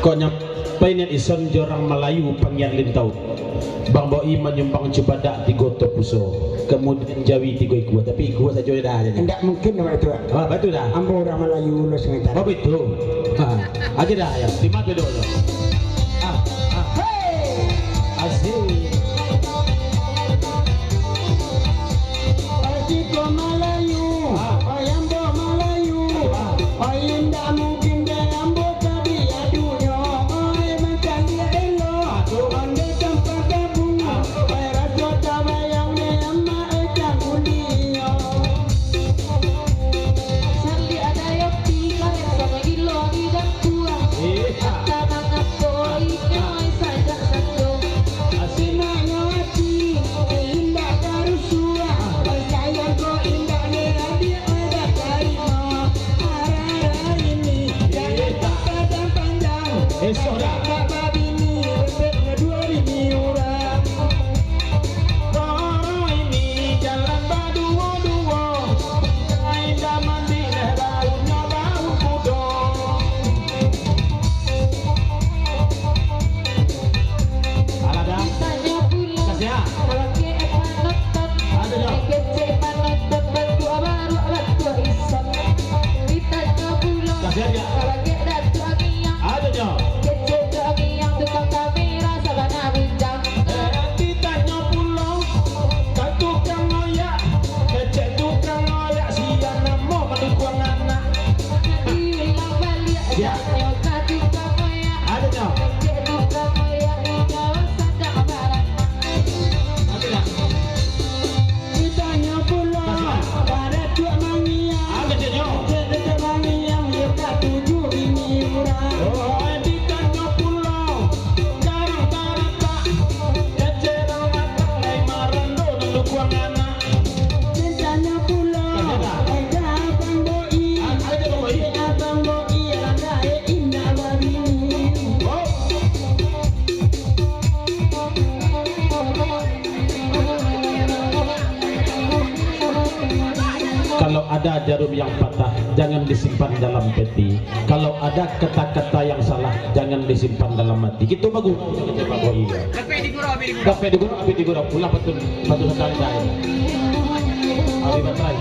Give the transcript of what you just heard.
Kok nyampai niat ison jorang Melayu pangyan lintau. Bang Boi menyumbang cebadak 3 puso. Kemudian Jawi 3 ikut, tapi ikut saja dah. Tidak mungkin nama itu. Ah, betul dah. Ambo orang Melayu lo sebentar. Oh betul. Aja dah ya. Lima dulu. Hey, Asik. Asiko Melayu, Ayambo Melayu, Ayinda mungkin dia ambo tadi adunya, Ay macam dia elo, Ande tempat gabung, Ay raja tabayang ni amma ejang uliyo. Sandi ada yopi kaya sama ilo tidak tua. Kata mangat boy nyoy saja satu. Sinanya hati, indah karusua, sayang ko indah ni dia ada karima, arah ini jangan tak kadang panjang. Esok dah. Kata bini, resepnya 2 orang. Oh ini jalan berdua-dua. Indah mandi leh baunya bau kudo. Alah dah. Tanya pula. Kasih ah. Lagi panotot. Ada dah. Kece panotot batu baru batu isan. Ditanya pula. Kasih aja. Lagi datu angiyang. Ada dah. Kece tu angiyang tukang kamera sabana bujang. Ditanya pulau ke tukang ngoyak, kecek tukang ngoyak siang namo mendukung anak. Diulang balik. Ya. Tanya ke tukang moya. Ada dah. Kece tukang moya hijau sadang barat. Ada dah. Ditanya pula pada Tua Mangiang, Ada dah. Tua Mangiang dia tak 7 bini orang. Oh, ditanya pulau garang tarata, kecek orang lay marando mendukung anak. Ditanya pula ada abang Boi, Ada dah boy. abang Boi ada indah babini. Oh. Kalau ada jarum yang patah, jangan disimpan dalam peti. Kalau ada kata-kata yang salah, jangan disimpan dalam hati. Gitu bagus. Oh iya. Kafe di gurau, api di gurau. Pulang betul sekali dah. Abi baterai.